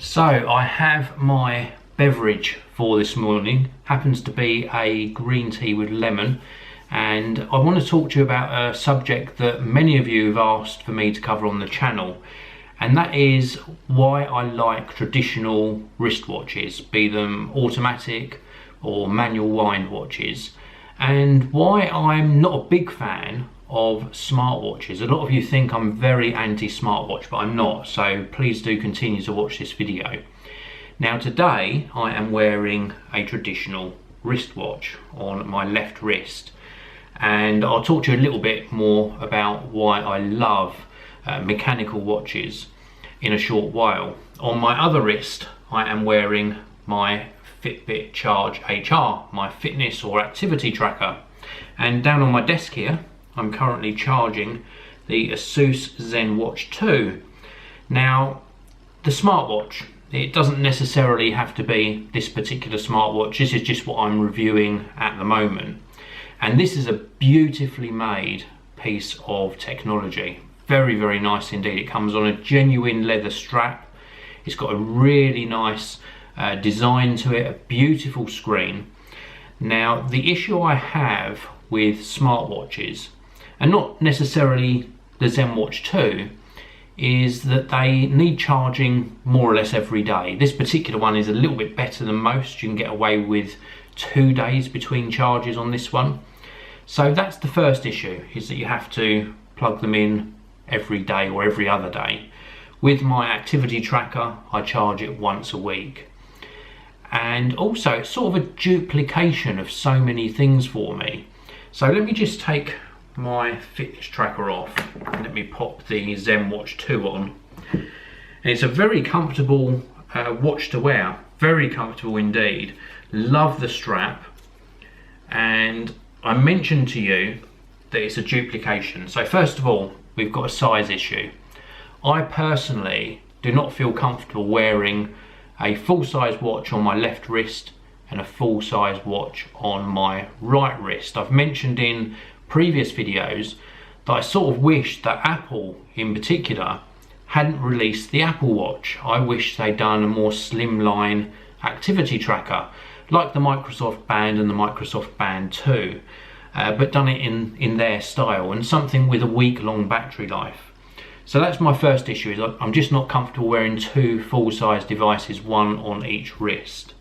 So I have my beverage for this morning, happens to be a green tea with lemon, and I want to talk to you about a subject that many of you have asked for me to cover on the channel, and that is why I like traditional wristwatches, be them automatic or manual wind watches, and why I'm not a big fan of smartwatches. A lot of you think I'm very anti-smartwatch, but I'm not, so please do continue to watch this video. Now today I am wearing a traditional wristwatch on my left wrist, and I'll talk to you a little bit more about why I love mechanical watches in a short while. On my other wrist I am wearing my Fitbit Charge HR, my fitness or activity tracker, and down on my desk here I'm currently charging the Asus ZenWatch 2. Now, the smartwatch, it doesn't necessarily have to be this particular smartwatch. This is just what I'm reviewing at the moment. And this is a beautifully made piece of technology. Very, very nice indeed. It comes on a genuine leather strap. It's got a really nice design to it, a beautiful screen. Now, the issue I have with smartwatches, and not necessarily the ZenWatch 2, is that they need charging more or less every day. This particular one is a little bit better than most. You can get away with 2 days between charges on this one. So that's the first issue, is that you have to plug them in every day or every other day. With my activity tracker, I charge it once a week. And also it's sort of a duplication of so many things for me. So let me just take my fitness tracker off and let me pop the ZenWatch 2 on. And it's a very comfortable watch to wear, very comfortable indeed. Love the strap, and I mentioned to you that it's a duplication. So first of all, we've got a size issue. I personally do not feel comfortable wearing a full-size watch on my left wrist and a full-size watch on my right wrist. I've mentioned in previous videos that I sort of wish that Apple in particular hadn't released the Apple Watch. I wish they'd done a more slimline activity tracker like the Microsoft Band and the Microsoft Band 2, but done it in their style, and something with a week-long battery life. So that's my first issue, is I'm just not comfortable wearing two full-size devices, one on each wrist.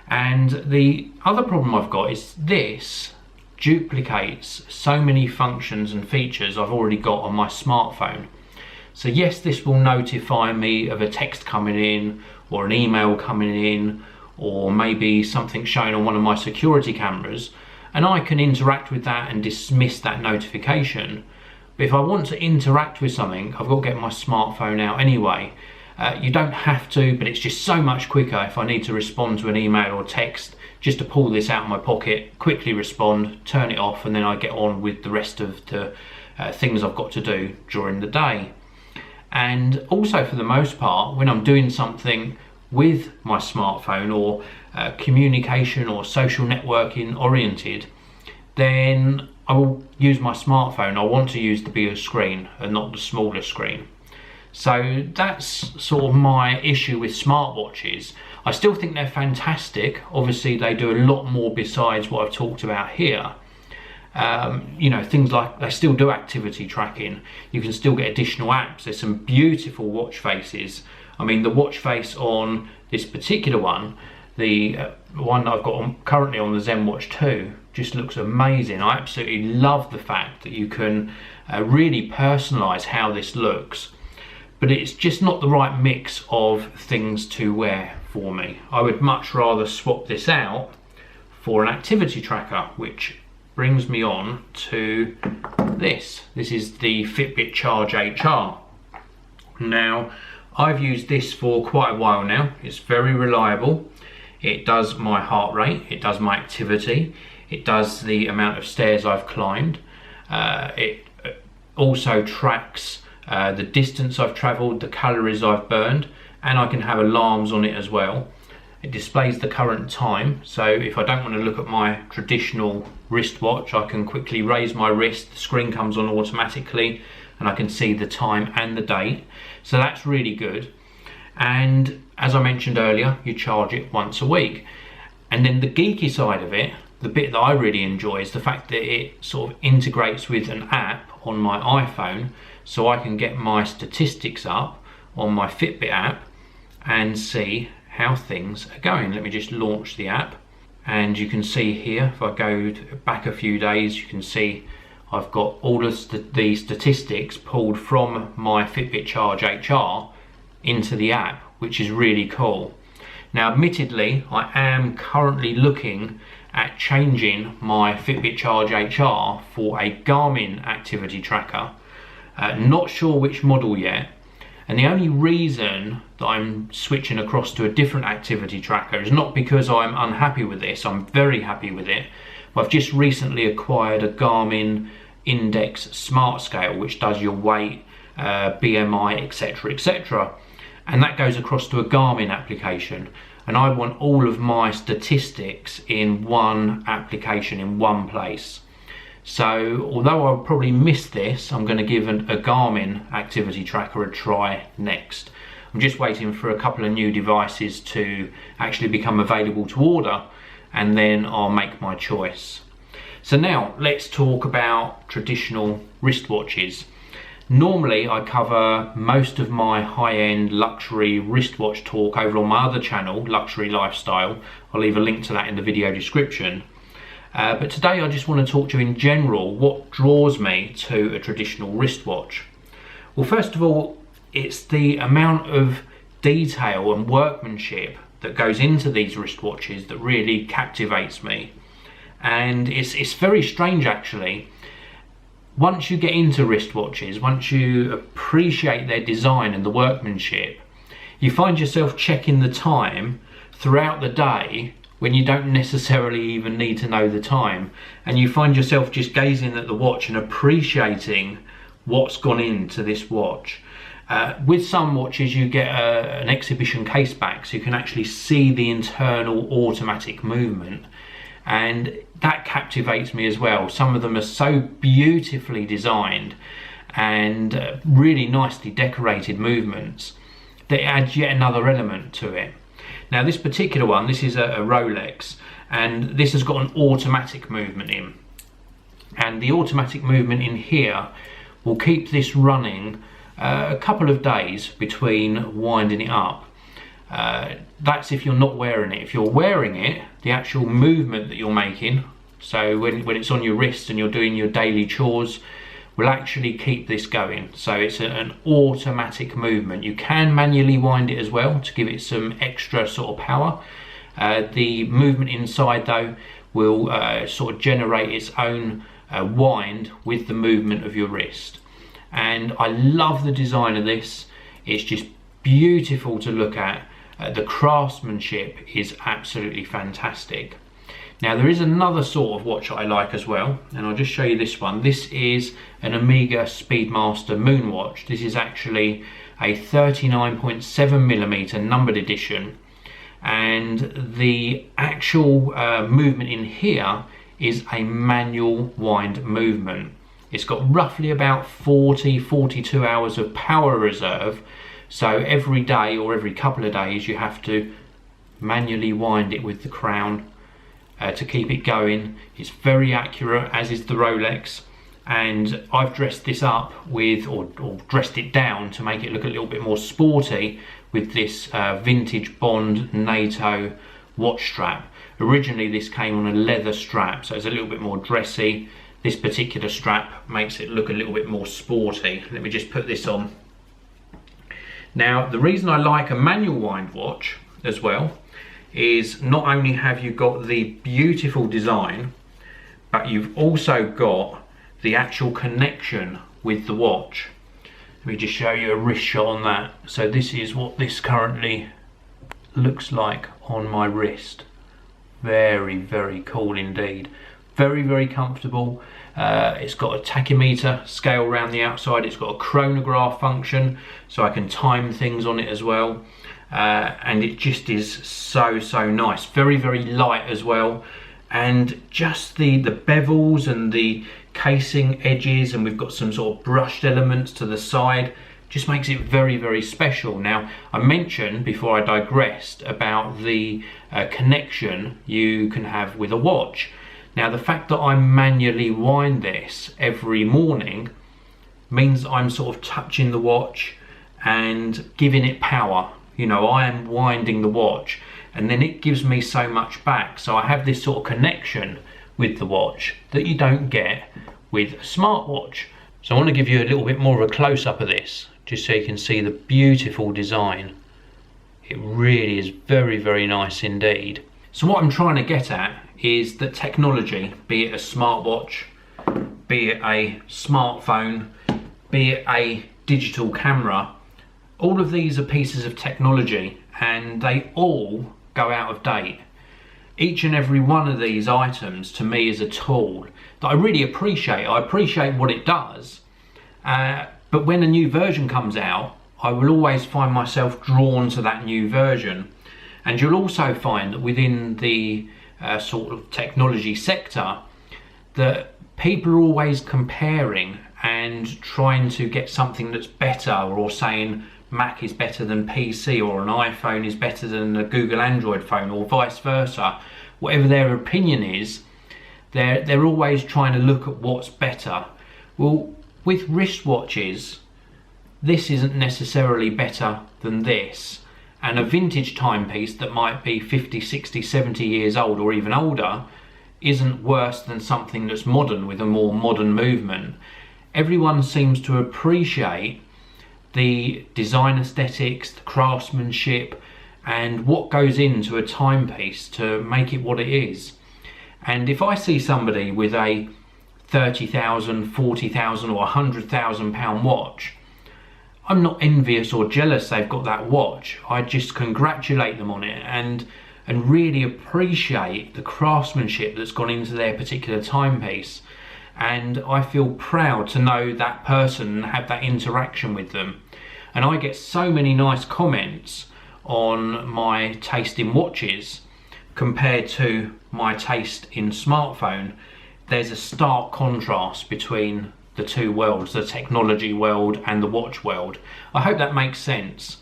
And the other problem I've got is this duplicates so many functions and features I've already got on my smartphone. So yes, this will notify me of a text coming in or an email coming in, or maybe something showing on one of my security cameras, and I can interact with that and dismiss that notification. But if I want to interact with something, I've got to get my smartphone out anyway. You don't have to, but it's just so much quicker if I need to respond to an email or text, just to pull this out of my pocket, quickly respond, turn it off, and then I get on with the rest of the things I've got to do during the day. And also, for the most part, when I'm doing something with my smartphone, or communication or social networking oriented, then I will use my smartphone. I want to use the bigger screen and not the smaller screen. So that's sort of my issue with smartwatches. I still think they're fantastic. Obviously they do a lot more besides what I've talked about here. You know, things like they still do activity tracking. You can still get additional apps. There's some beautiful watch faces. I mean, the watch face on this particular one, the one that I've got currently on the ZenWatch 2, just looks amazing. I absolutely love the fact that you can really personalize how this looks. But it's just not the right mix of things to wear for me. I would much rather swap this out for an activity tracker, which brings me on to this. This is the Fitbit Charge HR. Now, I've used this for quite a while now. It's very reliable. It does my heart rate, it does my activity, it does the amount of stairs I've climbed. It also tracks the distance I've travelled, the calories I've burned, and I can have alarms on it as well. It displays the current time, so if I don't want to look at my traditional wristwatch, I can quickly raise my wrist, the screen comes on automatically, and I can see the time and the date. So that's really good. And as I mentioned earlier, you charge it once a week. And then the geeky side of it, the bit that I really enjoy, is the fact that it sort of integrates with an app on my iPhone, so I can get my statistics up on my Fitbit app and see how things are going. Let me just launch the app, and you can see here, if I go back a few days, you can see I've got all of the statistics pulled from my Fitbit Charge HR into the app, which is really cool. Now, admittedly, I am currently looking at changing my Fitbit Charge HR for a Garmin activity tracker. Not sure which model yet, and the only reason that I'm switching across to a different activity tracker is not because I'm unhappy with this. I'm very happy with it. I've just recently acquired a Garmin Index Smart Scale, which does your weight, BMI, etc, etc, and that goes across to a Garmin application, and I want all of my statistics in one application, in one place. So although I'll probably miss this, I'm going to give a Garmin activity tracker a try next. I'm just waiting for a couple of new devices to actually become available to order, and then I'll make my choice. So now let's talk about traditional wristwatches. Normally I cover most of my high-end luxury wristwatch talk over on my other channel, Luxury Lifestyle. I'll leave a link to that in the video description. But today I just want to talk to you in general what draws me to a traditional wristwatch. Well, first of all, it's the amount of detail and workmanship that goes into these wristwatches that really captivates me. And it's very strange actually. Once you get into wristwatches, once you appreciate their design and the workmanship, you find yourself checking the time throughout the day when you don't necessarily even need to know the time, and you find yourself just gazing at the watch and appreciating what's gone into this watch. With some watches you get an exhibition case back, so you can actually see the internal automatic movement, and that captivates me as well. Some of them are so beautifully designed and really nicely decorated movements that it adds yet another element to it. Now this particular one, this is a Rolex, and this has got an automatic movement in, and the automatic movement in here will keep this running a couple of days between winding it up. That's if you're not wearing it. If you're wearing it, the actual movement that you're making, so when it's on your wrist and you're doing your daily chores, will actually keep this going. So it's an automatic movement. You can manually wind it as well to give it some extra sort of power. The movement inside though will sort of generate its own wind with the movement of your wrist. And I love the design of this. It's just beautiful to look at. The craftsmanship is absolutely fantastic. Now there is another sort of watch that I like as well, and I'll just show you this one. This is an Omega Speedmaster Moon watch. This is actually a 39.7mm numbered edition, and the actual movement in here is a manual wind movement. It's got roughly about 42 hours of power reserve, so every day or every couple of days you have to manually wind it with the crown to keep it going. It's very accurate, as is the Rolex, and I've dressed this up with, or dressed it down to make it look a little bit more sporty with this vintage Bond NATO watch strap. Originally this came on a leather strap, so it's a little bit more dressy. This particular strap makes it look a little bit more sporty. Let me just put this on. Now the reason I like a manual wind watch as well is not only have you got the beautiful design, but you've also got the actual connection with the watch. Let me just show you a wrist shot on that. So this is what this currently looks like on my wrist. Very, very cool indeed. Very, very comfortable. It's got a tachymeter scale around the outside. It's got a chronograph function, so I can time things on it as well. And it just is so nice. Very, very light as well. And just the bevels and the casing edges, and we've got some sort of brushed elements to the side, just makes it very, very special. Now, I mentioned before I digressed about the connection you can have with a watch. Now, the fact that I manually wind this every morning means I'm sort of touching the watch and giving it power. You know, I am winding the watch, and then it gives me so much back. So I have this sort of connection with the watch that you don't get with a smartwatch. So I want to give you a little bit more of a close-up of this, just so you can see the beautiful design. It really is very, very nice indeed. So what I'm trying to get at is that technology, be it a smartwatch, be it a smartphone, be it a digital camera, all of these are pieces of technology and they all go out of date. Each and every one of these items to me is a tool that I really appreciate. I appreciate what it does, but when a new version comes out, I will always find myself drawn to that new version. And you'll also find that within the sort of technology sector that people are always comparing and trying to get something that's better, or saying Mac is better than PC, or an iPhone is better than a Google Android phone, or vice versa. Whatever their opinion is, they're always trying to look at what's better. Well, with wristwatches, this isn't necessarily better than this. And a vintage timepiece that might be 50, 60, 70 years old or even older isn't worse than something that's modern with a more modern movement. Everyone seems to appreciate the design aesthetics, the craftsmanship, and what goes into a timepiece to make it what it is. And if I see somebody with a 30,000, 40,000 or 100,000 pound watch, I'm not envious or jealous they've got that watch. I just congratulate them on it and really appreciate the craftsmanship that's gone into their particular timepiece. And I feel proud to know that person and have that interaction with them. And I get so many nice comments on my taste in watches compared to my taste in smartphone. There's a stark contrast between the two worlds, the technology world and the watch world. I hope that makes sense.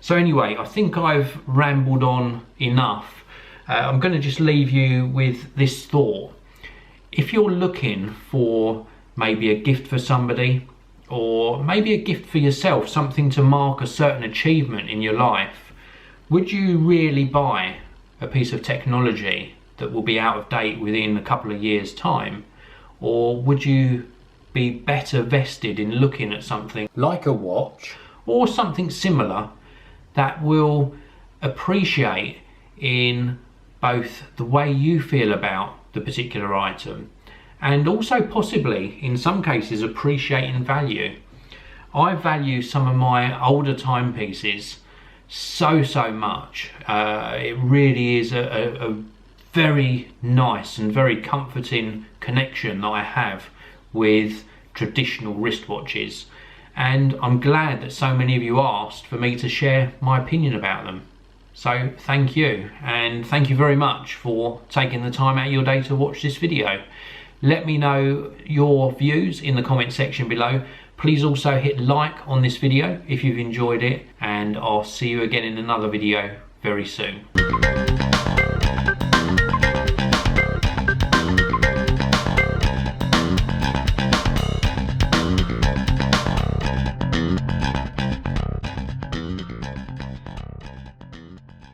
So anyway, I think I've rambled on enough. I'm going to just leave you with this thought. If you're looking for maybe a gift for somebody, or maybe a gift for yourself, something to mark a certain achievement in your life, would you really buy a piece of technology that will be out of date within a couple of years' time? Or would you be better vested in looking at something like a watch or something similar that will appreciate in both the way you feel about the particular item and also possibly in some cases appreciate in value? I value some of my older timepieces so much. It really is a very nice and very comforting connection that I have with traditional wristwatches, and I'm glad that so many of you asked for me to share my opinion about them. So thank you, and thank you very much for taking the time out of your day to watch this video. Let me know your views in the comment section below. Please also hit like on this video if you've enjoyed it, and I'll see you again in another video very soon.